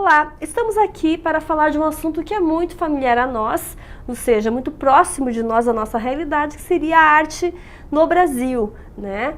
Olá, estamos aqui para falar de um assunto que é muito familiar a nós, ou seja, muito próximo de nós, a nossa realidade, que seria a arte no Brasil, né?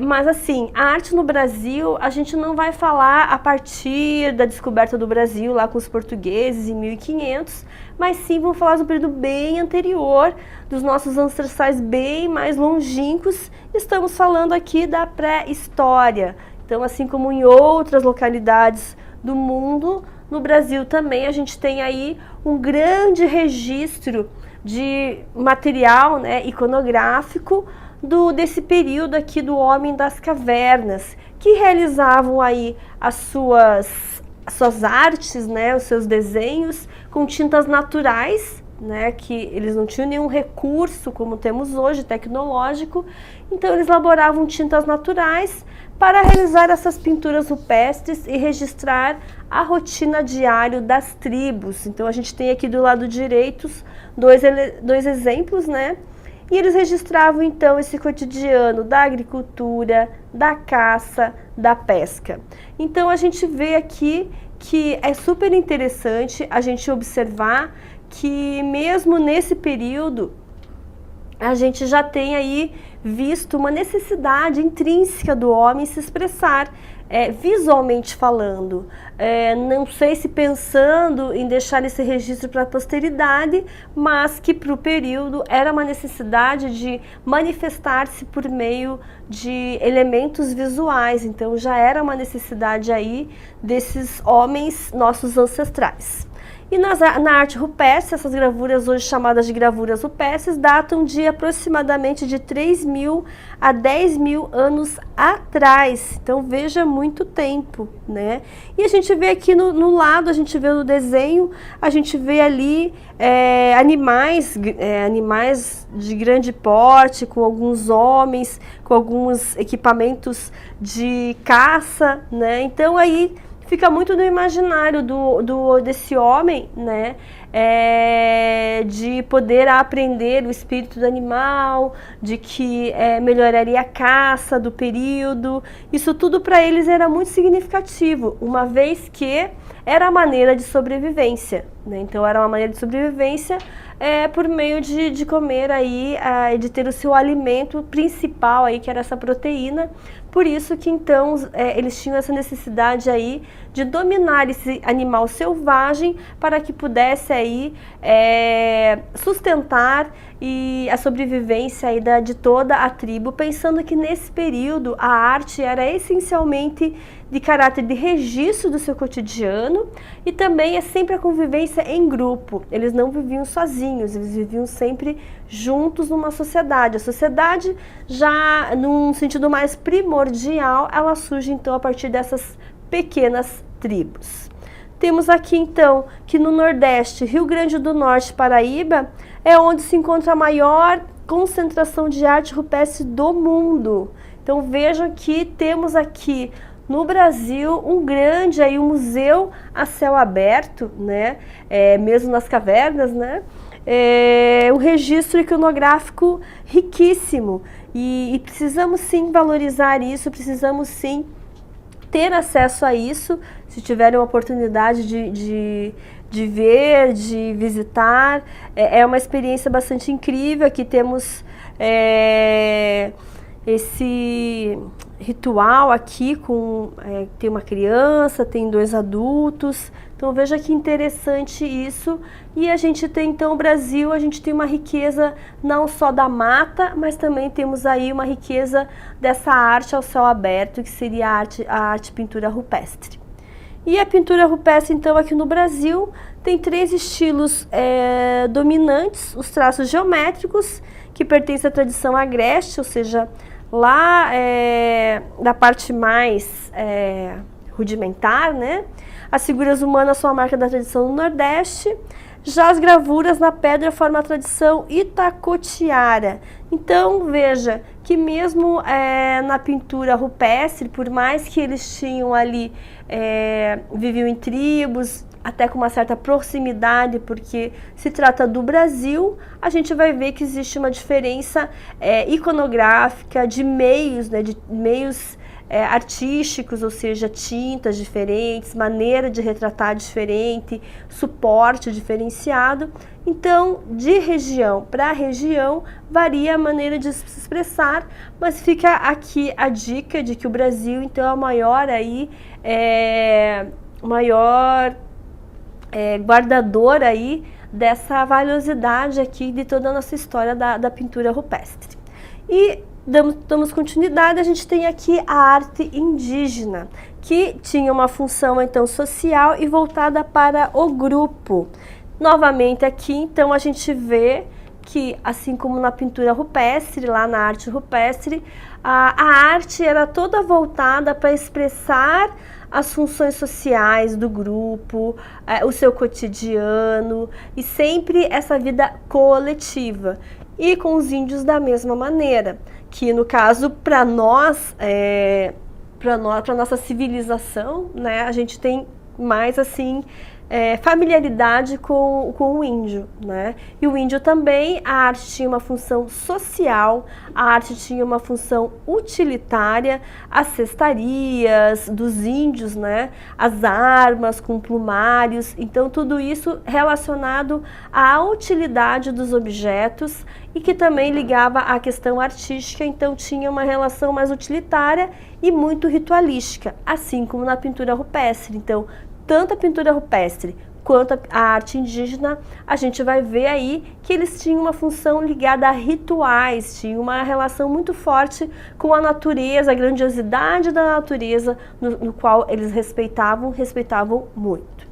Mas assim, a arte no Brasil, a gente não vai falar a partir da descoberta do Brasil, lá com os portugueses em 1500, mas sim vamos falar de um período bem anterior, dos nossos ancestrais bem mais longínquos. Estamos falando aqui da pré-história. Então, assim como em outras localidades do mundo, no Brasil também a gente tem aí um grande registro de material, né, iconográfico desse período aqui do homem das cavernas, que realizavam aí as suas artes, né, os seus desenhos com tintas naturais, né, que eles não tinham nenhum recurso como temos hoje, tecnológico, então eles elaboravam tintas naturais para realizar essas pinturas rupestres e registrar a rotina diária das tribos. Então a gente tem aqui do lado direito dois exemplos, né? E eles registravam então esse cotidiano da agricultura, da caça, da pesca. Então a gente vê aqui que é super interessante a gente observar que mesmo nesse período a gente já tem aí visto uma necessidade intrínseca do homem se expressar, visualmente falando. Não sei se pensando em deixar esse registro para a posteridade, mas que para o período era uma necessidade de manifestar-se por meio de elementos visuais. Então já era uma necessidade aí desses homens nossos ancestrais. E na arte rupestre, essas gravuras hoje chamadas de gravuras rupestres datam de aproximadamente de 3.000 a 10.000 anos atrás. Então veja, muito tempo, né? E a gente vê aqui no lado, a gente vê no desenho, a gente vê ali animais de grande porte, com alguns homens, com alguns equipamentos de caça, né? Então aí fica muito no imaginário desse homem, né, de poder aprender o espírito do animal, de que melhoraria a caça do período. Isso tudo para eles era muito significativo, uma vez que era a maneira de sobrevivência, né? Então era uma maneira de sobrevivência por meio de comer aí, de ter o seu alimento principal aí, que era essa proteína. Por isso que então eles tinham essa necessidade aí de dominar esse animal selvagem para que pudesse aí sustentar a sobrevivência aí de toda a tribo, pensando que nesse período a arte era essencialmente de caráter de registro do seu cotidiano e também sempre a convivência em grupo. Eles não viviam sozinhos, eles viviam sempre juntos numa sociedade. A sociedade, já num sentido mais primordial, ela surge então a partir dessas pequenas tribos. Temos aqui então que no Nordeste, Rio Grande do Norte, Paraíba, é onde se encontra a maior concentração de arte rupestre do mundo. Então vejam que temos aqui no Brasil um museu a céu aberto, né? Mesmo nas cavernas, né? Um registro iconográfico riquíssimo e precisamos sim valorizar isso, precisamos sim ter acesso a isso, se tiverem uma oportunidade de ver, de visitar. É uma experiência bastante incrível. Aqui temos esse ritual aqui tem uma criança, tem 2 adultos. Então veja que interessante isso. E a gente tem então o Brasil, a gente tem uma riqueza não só da mata, mas também temos aí uma riqueza dessa arte ao céu aberto, que seria a arte pintura rupestre. E a pintura rupestre então aqui no Brasil tem 3 estilos dominantes: os traços geométricos, que pertencem à tradição agreste, ou seja, lá da parte mais rudimentar, né? As figuras humanas são a marca da tradição do Nordeste. Já as gravuras na pedra formam a tradição itacotiara. Então veja que mesmo na pintura rupestre, por mais que eles tinham ali, viviam em tribos, até com uma certa proximidade, porque se trata do Brasil, a gente vai ver que existe uma diferença iconográfica de meios, né, de meios artísticos, ou seja, tintas diferentes, maneira de retratar diferente, suporte diferenciado. Então, de região para região, varia a maneira de se expressar, mas fica aqui a dica de que o Brasil, então, é o maior aí, guardador aí dessa valiosidade aqui de toda a nossa história da pintura rupestre. E damos continuidade, a gente tem aqui a arte indígena, que tinha uma função então social e voltada para o grupo. Novamente aqui, então, a gente vê que, assim como na pintura rupestre, lá na arte rupestre, a arte era toda voltada para expressar as funções sociais do grupo, o seu cotidiano e sempre essa vida coletiva. E com os índios da mesma maneira, que no caso para nós, para nossa civilização, né, a gente tem mais assim familiaridade com o índio, né? E o índio também, a arte tinha uma função social, a arte tinha uma função utilitária, as cestarias dos índios, né? As armas com plumários, então tudo isso relacionado à utilidade dos objetos e que também ligava à questão artística, então tinha uma relação mais utilitária e muito ritualística, assim como na pintura rupestre. Então, tanto a pintura rupestre quanto a arte indígena, a gente vai ver aí que eles tinham uma função ligada a rituais, tinham uma relação muito forte com a natureza, a grandiosidade da natureza, no qual eles respeitavam muito.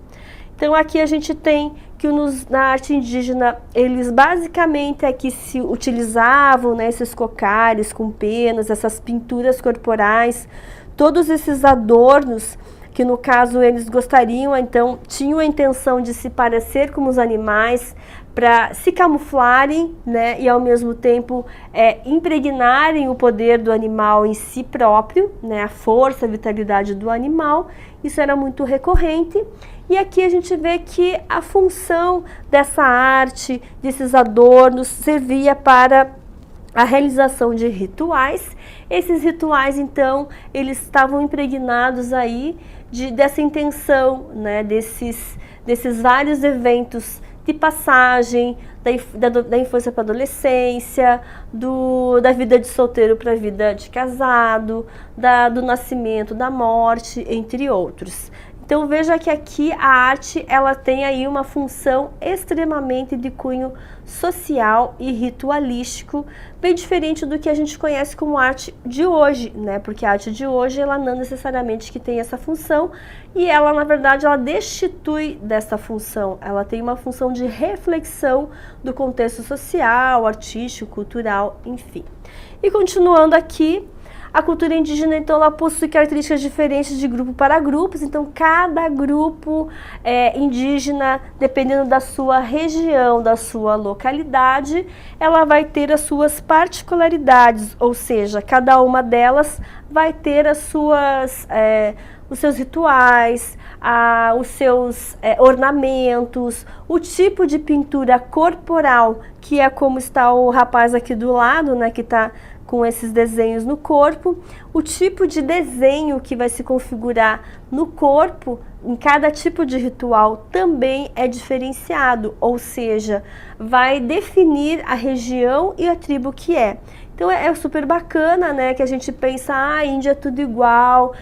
Então aqui a gente tem que na arte indígena, eles basicamente aqui se utilizavam, né, esses cocares com penas, essas pinturas corporais, todos esses adornos, que no caso eles gostariam, então tinham a intenção de se parecer com os animais para se camuflarem, né, e ao mesmo tempo impregnarem o poder do animal em si próprio, né, a força, a vitalidade do animal. Isso era muito recorrente. E aqui a gente vê que a função dessa arte, desses adornos, servia para a realização de rituais. Esses rituais, então, eles estavam impregnados aí dessa intenção, né, desses vários eventos de passagem da infância para a adolescência, da vida de solteiro para a vida de casado, do nascimento, da morte, entre outros. Então veja que aqui a arte, ela tem aí uma função extremamente de cunho social e ritualístico, bem diferente do que a gente conhece como arte de hoje, né? Porque a arte de hoje, ela não necessariamente que tem essa função e ela, na verdade, ela destitui dessa função. Ela tem uma função de reflexão do contexto social, artístico, cultural, enfim. E continuando aqui, a cultura indígena, então, ela possui características diferentes de grupo para grupos, então cada grupo indígena, dependendo da sua região, da sua localidade, ela vai ter as suas particularidades, ou seja, cada uma delas vai ter os seus rituais, os seus ornamentos, o tipo de pintura corporal, que é como está o rapaz aqui do lado, né, que está com esses desenhos no corpo, o tipo de desenho que vai se configurar no corpo, em cada tipo de ritual, também é diferenciado, ou seja, vai definir a região e a tribo que é. Então é super bacana, né, que a gente pensa, a Índia é tudo igual,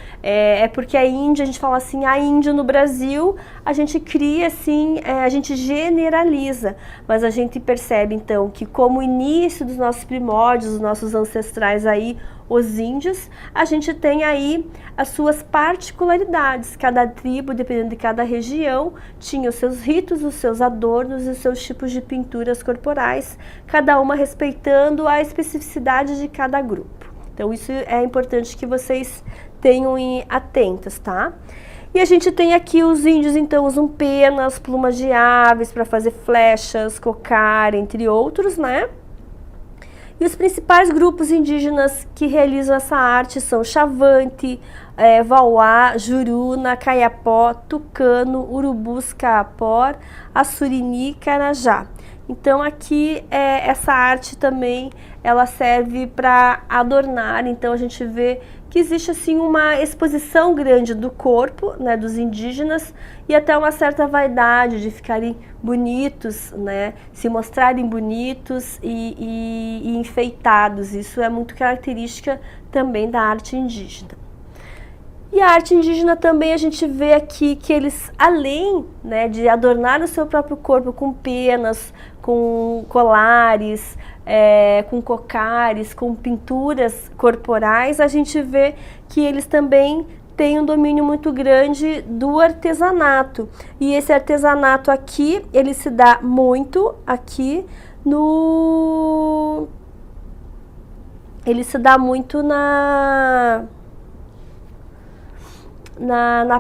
porque a Índia, a gente fala assim, a Índia no Brasil, a gente cria assim, a gente generaliza, mas a gente percebe então que como o início dos nossos primórdios, dos nossos ancestrais aí, os índios, a gente tem aí as suas particularidades, cada tribo, dependendo de cada região, tinha os seus ritos, os seus adornos e os seus tipos de pinturas corporais, cada uma respeitando a especificidade de cada grupo. Então isso é importante que vocês tenham atentos, tá? E a gente tem aqui os índios, então, usam penas, plumas de aves para fazer flechas, cocar, entre outros, né? E os principais grupos indígenas que realizam essa arte são Xavante, Vauá, Juruna, Kayapó, Tucano, Urubus, Kaapor, Assurini e Carajá. Então aqui essa arte também ela serve para adornar, então a gente vê que existe assim uma exposição grande do corpo, né, dos indígenas, e até uma certa vaidade de ficarem bonitos, né, se mostrarem bonitos e enfeitados. Isso é muito característica também da arte indígena. E a arte indígena também a gente vê aqui que eles, além, né, de adornar o seu próprio corpo com penas, com colares, com cocares, com pinturas corporais, a gente vê que eles também têm um domínio muito grande do artesanato. E esse artesanato aqui, ele se dá muito aqui no... Ele se dá muito na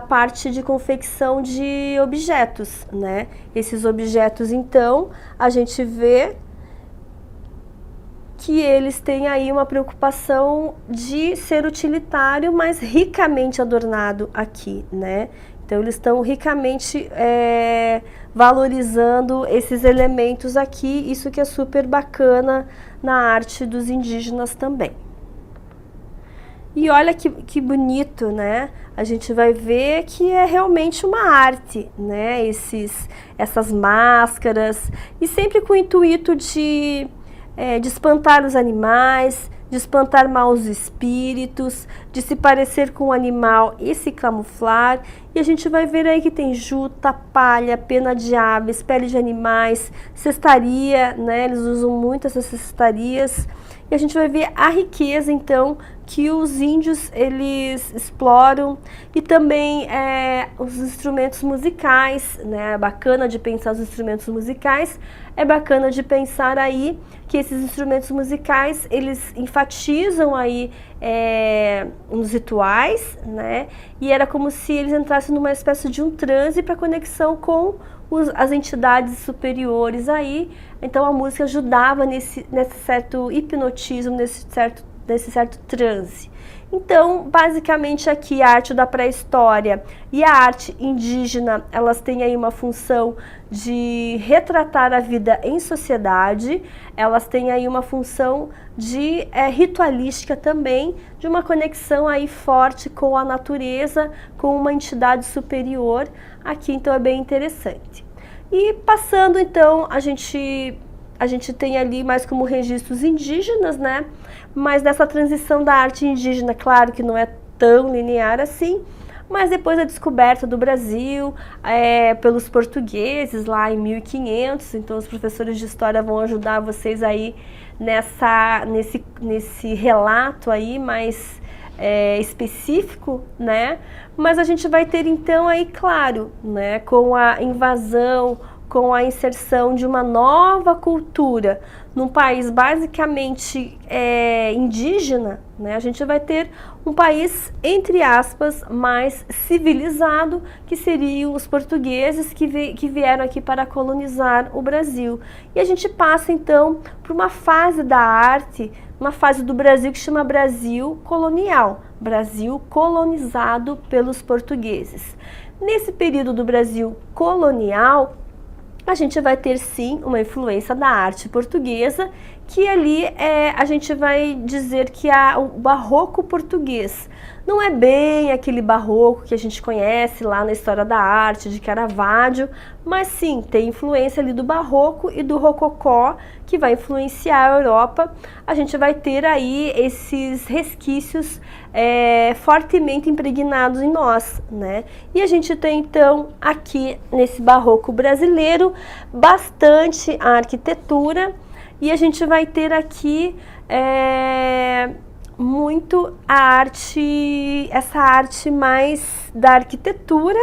parte de confecção de objetos, né? Esses objetos, então, a gente vê que eles têm aí uma preocupação de ser utilitário, mas ricamente adornado aqui, né? Então, eles estão ricamente valorizando esses elementos aqui, isso que é super bacana na arte dos indígenas também. E olha que bonito, né? A gente vai ver que é realmente uma arte, né? Essas máscaras, e sempre com o intuito de espantar os animais, de espantar maus espíritos, de se parecer com o animal e se camuflar. E a gente vai ver aí que tem juta, palha, pena de aves, pele de animais, cestaria, né? Eles usam muito essas cestarias. E a gente vai ver a riqueza, então, que os índios, eles exploram, e também os instrumentos musicais, né? É bacana de pensar os instrumentos musicais, é bacana de pensar aí que esses instrumentos musicais, eles enfatizam aí nos rituais, né? E era como se eles entrassem numa espécie de um transe para conexão com as entidades superiores aí. Então a música ajudava nesse certo hipnotismo, nesse certo transe. Então, basicamente aqui a arte da pré-história e a arte indígena, elas têm aí uma função de retratar a vida em sociedade, elas têm aí uma função de ritualística também, de uma conexão aí forte com a natureza, com uma entidade superior. Aqui então é bem interessante. E passando então, a gente tem ali mais como registros indígenas, né? Mas nessa transição da arte indígena, claro que não é tão linear assim, mas depois da descoberta do Brasil pelos portugueses lá em 1500, então os professores de história vão ajudar vocês aí nesse relato aí mais específico, né? Mas a gente vai ter então aí, claro, né, com a invasão, com a inserção de uma nova cultura num país basicamente indígena, né, a gente vai ter um país, entre aspas, mais civilizado, que seriam os portugueses que vieram aqui para colonizar o Brasil. E a gente passa então por uma fase da arte, uma fase do Brasil que chama Brasil colonial, Brasil colonizado pelos portugueses. Nesse período do Brasil colonial, a gente vai ter sim uma influência da arte portuguesa, que ali a gente vai dizer que o barroco português não é bem aquele barroco que a gente conhece lá na história da arte, de Caravaggio, mas sim, tem influência ali do barroco e do rococó, que vai influenciar a Europa. A gente vai ter aí esses resquícios fortemente impregnados em nós, né? E a gente tem então aqui nesse barroco brasileiro bastante a arquitetura, e a gente vai ter aqui muito a arte, essa arte mais da arquitetura,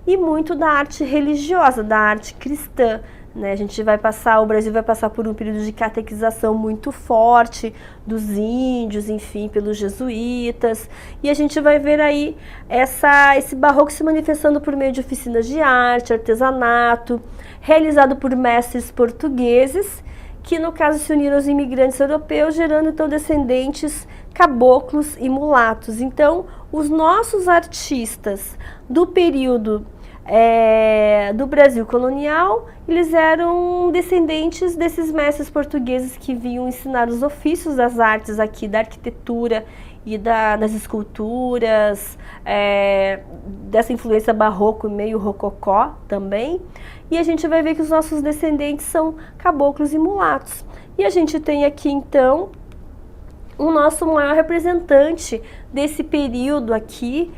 e muito da arte religiosa, da arte cristã, né? O Brasil vai passar por um período de catequização muito forte dos índios, enfim, pelos jesuítas, e a gente vai ver aí esse barroco se manifestando por meio de oficinas de arte, artesanato, realizado por mestres portugueses, que no caso se uniram aos imigrantes europeus, gerando então descendentes caboclos e mulatos. Então, os nossos artistas do período do Brasil colonial, eles eram descendentes desses mestres portugueses que vinham ensinar os ofícios das artes aqui, da arquitetura e das esculturas, dessa influência barroco e meio rococó também. E a gente vai ver que os nossos descendentes são caboclos e mulatos. E a gente tem aqui então o nosso maior representante desse período aqui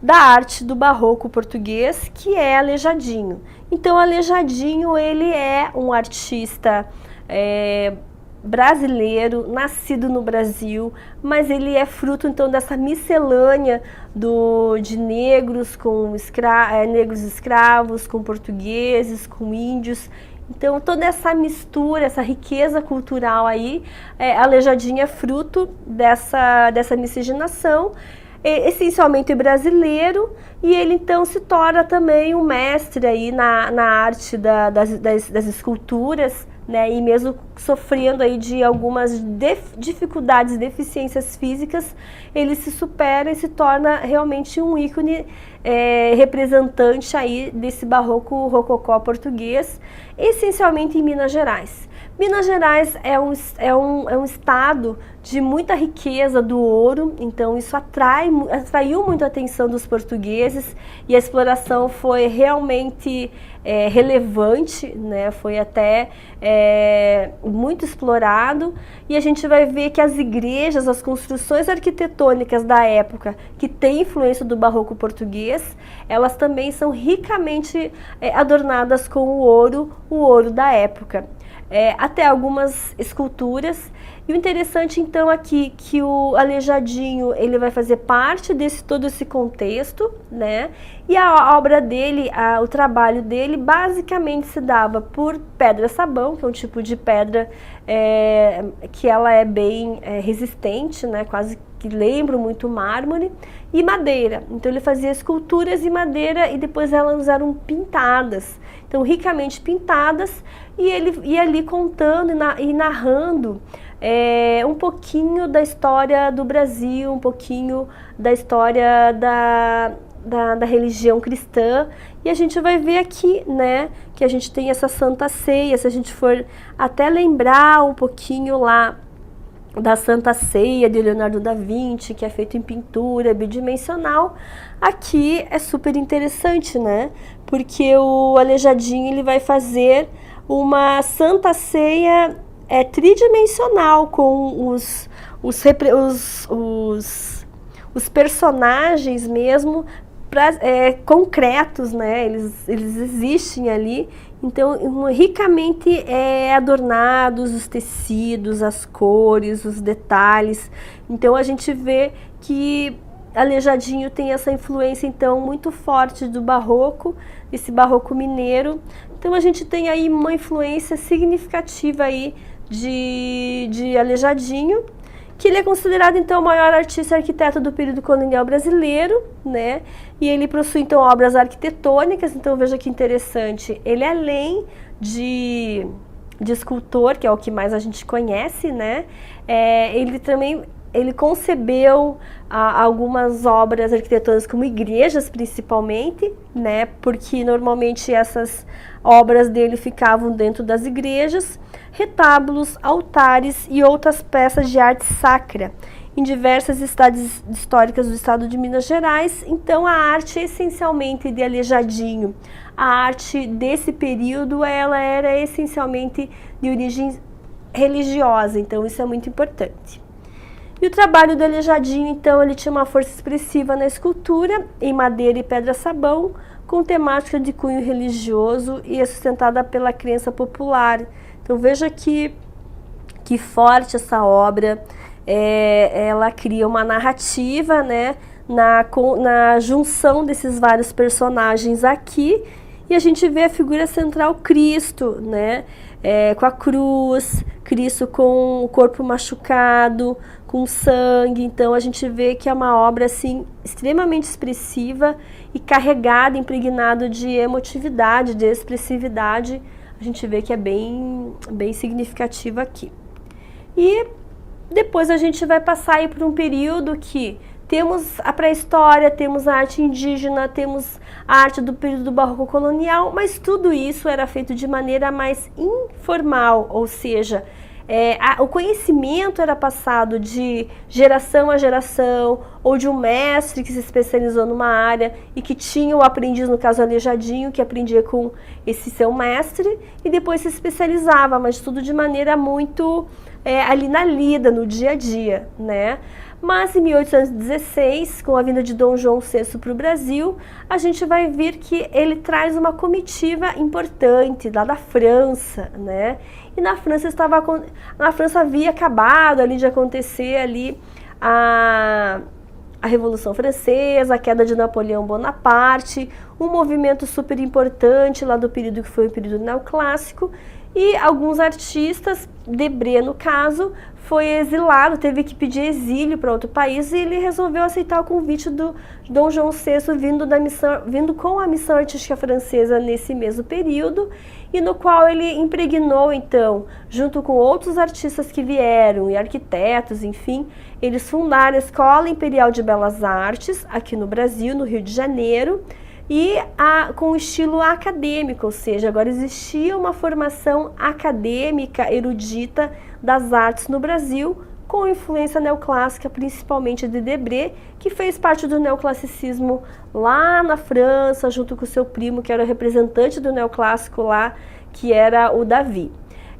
da arte do barroco português, que é Aleijadinho. Então, Aleijadinho, ele é um artista brasileiro, nascido no Brasil, mas ele é fruto então dessa miscelânea de negros com negros escravos, com portugueses, com índios. Então, toda essa mistura, essa riqueza cultural aí, Aleijadinho é fruto dessa miscigenação, essencialmente brasileiro, e ele então se torna também um mestre aí na arte das esculturas, né, e mesmo sofrendo aí de algumas dificuldades e deficiências físicas, ele se supera e se torna realmente um ícone representante aí desse barroco rococó português, essencialmente em Minas Gerais. Minas Gerais é um estado de muita riqueza do ouro, então isso atraiu muito a atenção dos portugueses, e a exploração foi realmente relevante, né? Foi até muito explorado, e a gente vai ver que as igrejas, as construções arquitetônicas da época que têm influência do barroco português, elas também são ricamente adornadas com o ouro da época. Até algumas esculturas. E o interessante então aqui que o Aleijadinho, ele vai fazer parte todo esse contexto, né? E a obra dele, o trabalho dele basicamente se dava por pedra-sabão, que é um tipo de pedra que ela é bem resistente, né? Quase que lembra muito mármore, e madeira. Então ele fazia esculturas em madeira e depois elas eram pintadas, então ricamente pintadas, e ele ia ali contando e narrando um pouquinho da história do Brasil, um pouquinho da história da religião cristã. E a gente vai ver aqui, né, que a gente tem essa Santa Ceia. Se a gente for até lembrar um pouquinho lá da Santa Ceia de Leonardo da Vinci, que é feito em pintura bidimensional, aqui é super interessante, né? Porque o Aleijadinho, ele vai fazer uma Santa Ceia tridimensional, com os personagens mesmo concretos, né? Eles existem ali. Então, ricamente adornados os tecidos, as cores, os detalhes. Então, a gente vê que Aleijadinho tem essa influência, então, muito forte do barroco, esse barroco mineiro. Então, a gente tem aí uma influência significativa aí de Aleijadinho, que ele é considerado, então, o maior artista e arquiteto do período colonial brasileiro, né? E ele possui, então, obras arquitetônicas. Então, veja que interessante, ele, além de escultor, que é o que mais a gente conhece, né? Ele concebeu algumas obras arquitetônicas, como igrejas principalmente, né? Porque normalmente essas obras dele ficavam dentro das igrejas, retábulos, altares e outras peças de arte sacra em diversas cidades históricas do estado de Minas Gerais. Então, a arte essencialmente de Aleijadinho, a arte desse período, ela era essencialmente de origem religiosa, então isso é muito importante. E o trabalho do Aleijadinho, então, ele tinha uma força expressiva na escultura, em madeira e pedra-sabão, com temática de cunho religioso e é sustentada pela crença popular. Então, veja que forte essa obra. Ela cria uma narrativa, né, na junção desses vários personagens aqui, e a gente vê a figura central Cristo, né, com a cruz, Cristo com o corpo machucado, com sangue. Então a gente vê que é uma obra assim extremamente expressiva e carregada, impregnada de emotividade, de expressividade. A gente vê que é bem significativa aqui. E depois a gente vai passar aí por um período que temos a pré-história, temos a arte indígena, temos a arte do período do barroco colonial, mas tudo isso era feito de maneira mais informal, ou seja, O conhecimento era passado de geração a geração, ou de um mestre que se especializou numa área e que tinha o aprendiz, no caso aleijadinho, que aprendia com esse seu mestre e depois se especializava, mas tudo de maneira muito ali na lida, no dia a dia, né? Mas em 1816, com a vinda de Dom João VI para o Brasil, a gente vai ver que ele traz uma comitiva importante lá da França, né? E na França havia acabado ali de acontecer ali a Revolução Francesa, a queda de Napoleão Bonaparte, um movimento super importante lá do período que foi o período neoclássico, e alguns artistas, Debré no caso, foi exilado, teve que pedir exílio para outro país e ele resolveu aceitar o convite do Dom João VI vindo com a missão artística francesa nesse mesmo período, e no qual ele impregnou então, junto com outros artistas que vieram e arquitetos, enfim, eles fundaram a Escola Imperial de Belas Artes aqui no Brasil, no Rio de Janeiro, e com estilo acadêmico, ou seja, agora existia uma formação acadêmica, erudita das artes no Brasil, com influência neoclássica, principalmente de Debré, que fez parte do neoclassicismo lá na França, junto com seu primo, que era o representante do neoclássico lá, que era o Davi.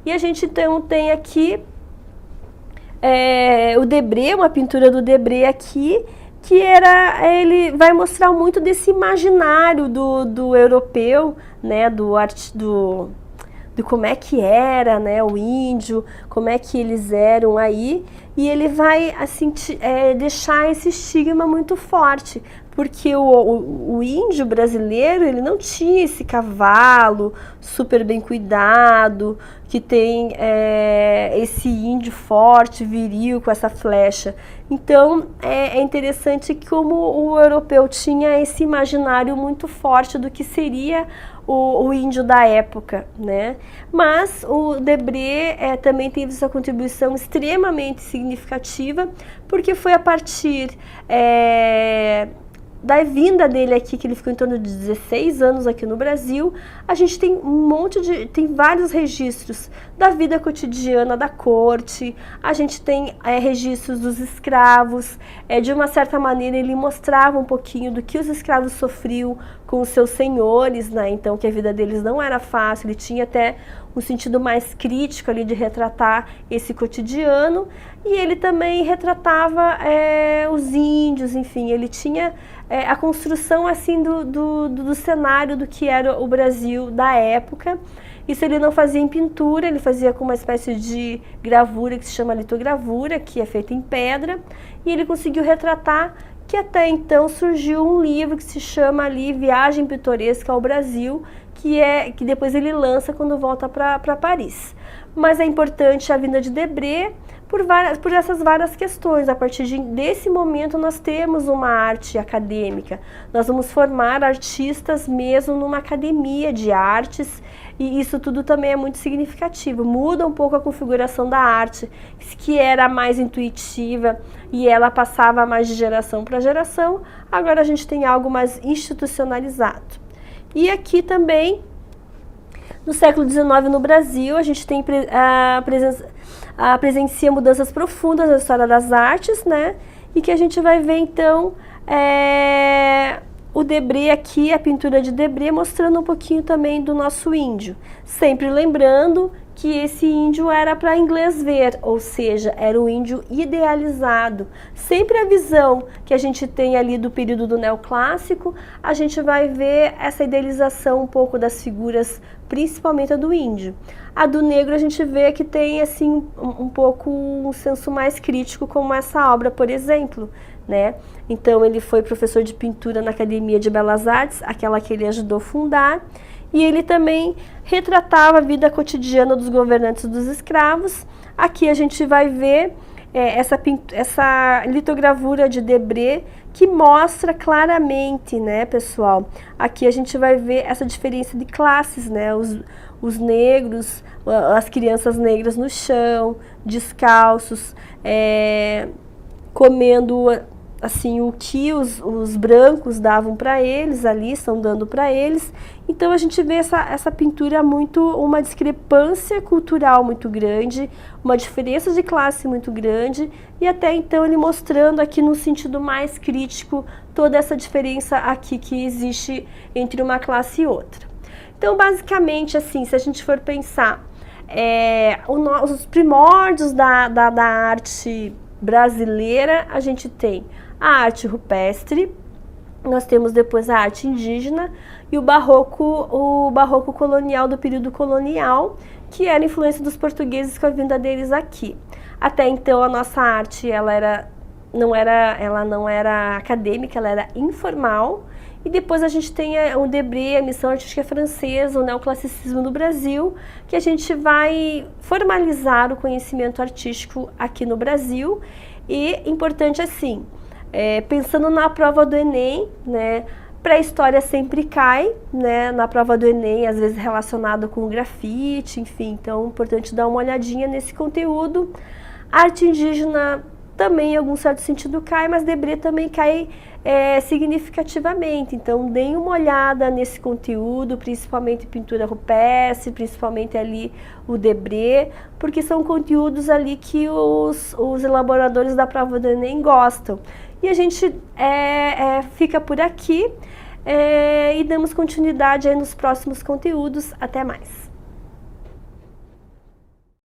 E a gente então tem aqui o Debré, uma pintura do Debré aqui, que ele vai mostrar muito desse imaginário do europeu, né, de como é que era, né, o índio, como é que eles eram aí, e ele vai assim deixar esse estigma muito forte, porque o índio brasileiro, ele não tinha esse cavalo super bem cuidado, que tem esse índio forte, viril, com essa flecha. Então, é interessante como o europeu tinha esse imaginário muito forte do que seria o índio da época, né? Mas o Debré também teve essa contribuição extremamente significativa, porque foi a partir da vinda dele aqui, que ele ficou em torno de 16 anos aqui no Brasil, a gente tem tem vários registros da vida cotidiana da corte, a gente tem registros dos escravos, de uma certa maneira ele mostrava um pouquinho do que os escravos sofriam com os seus senhores, né? Então que a vida deles não era fácil, ele tinha até um sentido mais crítico ali de retratar esse cotidiano, e ele também retratava os índios, enfim, ele tinha a construção assim do cenário do que era o Brasil da época. Isso ele não fazia em pintura, ele fazia com uma espécie de gravura que se chama litogravura, que é feita em pedra, e ele conseguiu retratar, que até então surgiu um livro que se chama ali Viagem Pitoresca ao Brasil, que depois ele lança quando volta para Paris. Mas é importante a vinda de Debré por essas várias questões. A partir desse momento nós temos uma arte acadêmica, nós vamos formar artistas mesmo numa academia de artes, e isso tudo também é muito significativo. Muda um pouco a configuração da arte, que era mais intuitiva e ela passava mais de geração para geração. Agora a gente tem algo mais institucionalizado. E aqui também, no século XIX no Brasil, a gente tem presencia mudanças profundas na história das artes, né? E que a gente vai ver então o Debré aqui, a pintura de Debré, mostrando um pouquinho também do nosso índio. Sempre lembrando que esse índio era para inglês ver, ou seja, era o índio idealizado. Sempre a visão que a gente tem ali do período do neoclássico, a gente vai ver essa idealização um pouco das figuras, principalmente a do índio. A do negro a gente vê que tem assim um pouco um senso mais crítico, como essa obra, por exemplo, né? Então ele foi professor de pintura na Academia de Belas Artes, aquela que ele ajudou a fundar, e ele também retratava a vida cotidiana dos governantes dos escravos. Aqui a gente vai ver essa litogravura de Debré, que mostra claramente, né, pessoal? Aqui a gente vai ver essa diferença de classes, né? Os negros, as crianças negras no chão, descalços, comendo assim, o que os brancos davam para eles ali, estão dando para eles. Então a gente vê essa pintura muito, uma discrepância cultural muito grande, uma diferença de classe muito grande, e até então ele mostrando aqui no sentido mais crítico toda essa diferença aqui que existe entre uma classe e outra. Então basicamente assim, se a gente for pensar os primórdios da arte brasileira, a gente tem a arte rupestre, nós temos depois a arte indígena e o barroco colonial do período colonial, que era a influência dos portugueses com a vinda deles aqui. Até então a nossa arte ela não era acadêmica, ela era informal. E depois a gente tem o Debré, a missão artística francesa, o neoclassicismo no Brasil, que a gente vai formalizar o conhecimento artístico aqui no Brasil. E importante assim, pensando na prova do Enem, né, pré-história sempre cai, né, na prova do Enem, às vezes relacionado com grafite, enfim, então é importante dar uma olhadinha nesse conteúdo. Arte indígena também em algum certo sentido cai, mas Debré também cai significativamente, então deem uma olhada nesse conteúdo, principalmente pintura rupestre, principalmente ali o Debré, porque são conteúdos ali que os elaboradores da prova do Enem gostam. E a gente fica por aqui e damos continuidade aí nos próximos conteúdos. Até mais!